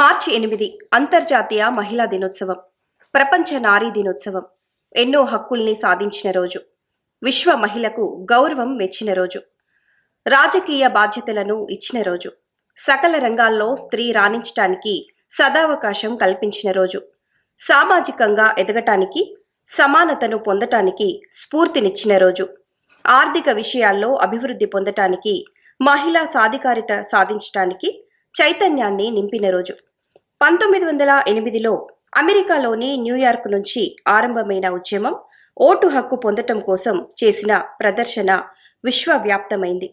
మార్చి 8 అంతర్జాతీయ మహిళా దినోత్సవం, ప్రపంచ నారీ దినోత్సవం. ఎన్నో హక్కుల్ని సాధించిన రోజు, విశ్వ మహిళకు గౌరవం మెచ్చిన రోజు, రాజకీయ బాధ్యతలను ఇచ్చిన రోజు, సకల రంగాల్లో స్త్రీ రాణించటానికి సదావకాశం కల్పించిన రోజు, సామాజికంగా ఎదగటానికి, సమానతను పొందటానికి స్ఫూర్తినిచ్చిన రోజు, ఆర్థిక విషయాల్లో అభివృద్ధి పొందటానికి, మహిళా సాధికారిత సాధించటానికి చైతన్యాన్ని నింపిన రోజు. 1908లో అమెరికాలోని న్యూయార్క్ నుంచి ఆరంభమైన ఉద్యమం ఓటు హక్కు పొందటం కోసం చేసిన ప్రదర్శన విశ్వవ్యాప్తమైంది.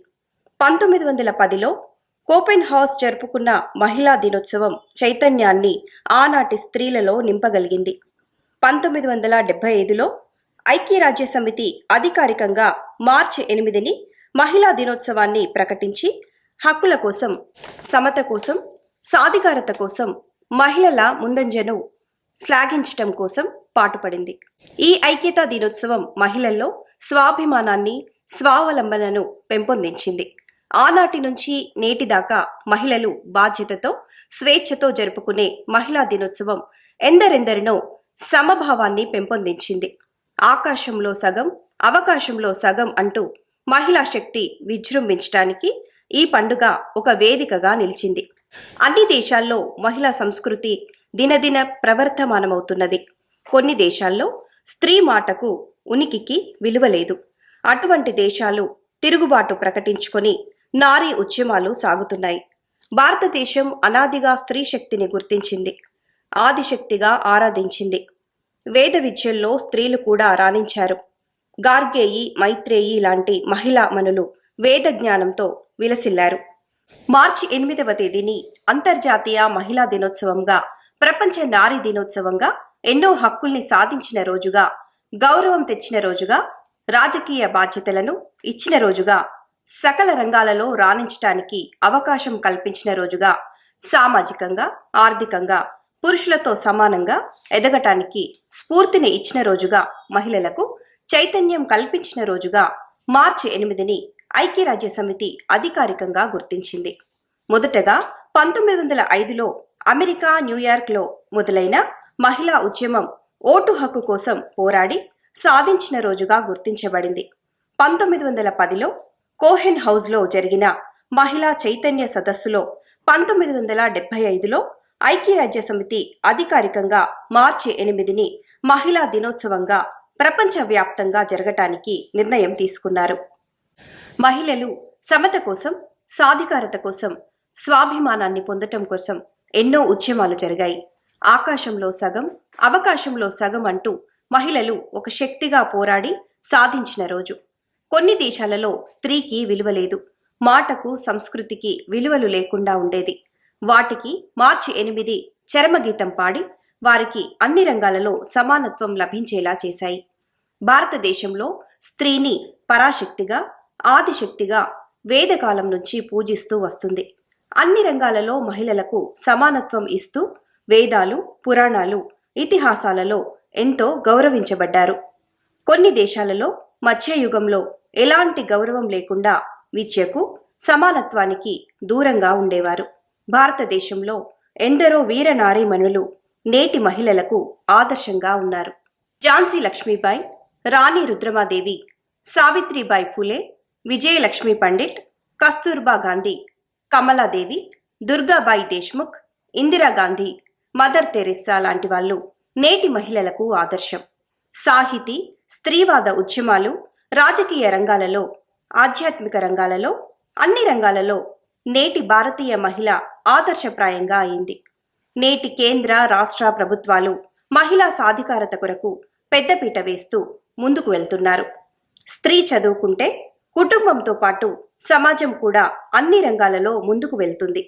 1910లో కోపెన్ హౌస్ జరుపుకున్న మహిళా దినోత్సవం చైతన్యాన్ని ఆనాటి స్త్రీలలో నింపగలిగింది. 1975లో ఐక్యరాజ్య సమితి అధికారికంగా మార్చి 8ని మహిళా దినోత్సవాన్ని ప్రకటించి హక్కుల కోసం, సమత కోసం, సాధికారత కోసం, మహిళల ముందంజను శ్లాఘించటం కోసం పాటుపడింది. ఈ ఐక్యతా దినోత్సవం మహిళల్లో స్వాభిమానాన్ని, స్వావలంబనను పెంపొందించింది. ఆనాటి నుంచి నేటి దాకా మహిళలు బాధ్యతతో, స్వేచ్ఛతో జరుపుకునే మహిళా దినోత్సవం ఎందరెందరినో సమభావాన్ని పెంపొందించింది. ఆకాశంలో సగం, అవకాశంలో సగం అంటూ మహిళా శక్తి విజృంభించటానికి ఈ పండుగ ఒక వేదికగా నిలిచింది. అన్ని దేశాల్లో మహిళా సంస్కృతి దినదిన ప్రవర్ధమానమవుతున్నది. కొన్ని దేశాల్లో స్త్రీ మాటకు, ఉనికికి విలువ లేదు. అటువంటి దేశాలు తిరుగుబాటు ప్రకటించుకొని నారీ ఉద్యమాలు సాగుతున్నాయి. భారతదేశం అనాదిగా స్త్రీ శక్తిని గుర్తించింది, ఆదిశక్తిగా ఆరాధించింది. వేద విద్యల్లో స్త్రీలు కూడా రాణించారు. గార్గేయి, మైత్రేయి లాంటి మహిళా మనులు వేద జ్ఞానంతో విలసిల్లారు. మార్చి 8వ తేదీని అంతర్జాతీయ మహిళా దినోత్సవంగా, ప్రపంచ నారీ దినోత్సవంగా, ఎన్నో హక్కుల్ని సాధించిన రోజుగా, గౌరవం తెచ్చిన రోజుగా, రాజకీయ బాధ్యతలను ఇచ్చిన రోజుగా, సకల రంగాలలో రాణించటానికి అవకాశం కల్పించిన రోజుగా, సామాజికంగా, ఆర్థికంగా పురుషులతో సమానంగా ఎదగటానికి స్ఫూర్తిని ఇచ్చిన రోజుగా, మహిళలకు చైతన్యం కల్పించిన రోజుగా మార్చి 8ని ఐక్యరాజ్య సమితి అధికారికంగా గుర్తించింది. మొదటగా 1905లో అమెరికా న్యూయార్క్లో మొదలైన మహిళా ఉద్యమం ఓటు హక్కు కోసం పోరాడి సాధించిన రోజుగా గుర్తించబడింది. 1910లో కోహెన్ హౌస్లో జరిగిన మహిళా చైతన్య సదస్సులో, 1975లో ఐక్యరాజ్య సమితి అధికారికంగా మార్చి 8ని మహిళా దినోత్సవంగా ప్రపంచవ్యాప్తంగా జరగటానికి నిర్ణయం తీసుకున్నారు. మహిళలు సమత కోసం, సాధికారత కోసం, స్వాభిమానాన్ని పొందటం కోసం ఎన్నో ఉద్యమాలు జరిగాయి. ఆకాశంలో సగం, అవకాశంలో సగం అంటూ మహిళలు ఒక శక్తిగా పోరాడి సాధించిన రోజు. కొన్ని దేశాలలో స్త్రీకి విలువ లేదు, మాటకు, సంస్కృతికి విలువలు లేకుండా ఉండేది. వాటికి మార్చి 8 చరమగీతం పాడి వారికి అన్ని రంగాలలో సమానత్వం లభించేలా చేశాయి. భారతదేశంలో స్త్రీని పరాశక్తిగా, ఆదిశక్తిగా వేదకాలం నుంచి పూజిస్తూ వస్తుంది. అన్ని రంగాలలో మహిళలకు సమానత్వం ఇస్తూ వేదాలు, పురాణాలు, ఇతిహాసాలలో ఎంతో గౌరవించబడ్డారు. కొన్ని దేశాలలో మధ్యయుగంలో ఎలాంటి గౌరవం లేకుండా విద్యకు, సమానత్వానికి దూరంగా ఉండేవారు. భారతదేశంలో ఎందరో వీర నారీమణులు నేటి మహిళలకు ఆదర్శంగా ఉన్నారు. ఝాన్సీ లక్ష్మీబాయి, రాణి రుద్రమాదేవి, సావిత్రిబాయి ఫులే, విజయలక్ష్మి పండిట్, కస్తూర్బా గాంధీ, కమలాదేవి, దుర్గాబాయి దేశ్ముఖ్, ఇందిరాగాంధీ, మదర్ తెరెస్సా లాంటి వాళ్ళు నేటి మహిళలకు ఆదర్శం. సాహితీ, స్త్రీవాద ఉద్యమాలు, రాజకీయ రంగాలలో, ఆధ్యాత్మిక రంగాలలో, అన్ని రంగాలలో నేటి భారతీయ మహిళ ఆదర్శప్రాయంగా అయింది. నేటి కేంద్ర, రాష్ట్ర ప్రభుత్వాలు మహిళా సాధికారత కొరకు పెద్దపీట వేస్తూ ముందుకు వెళ్తున్నారు. స్త్రీ చదువుకుంటే కుటుంబంతో పాటు సమాజం కూడా అన్ని రంగాలలో ముందుకు వెళ్తుంది.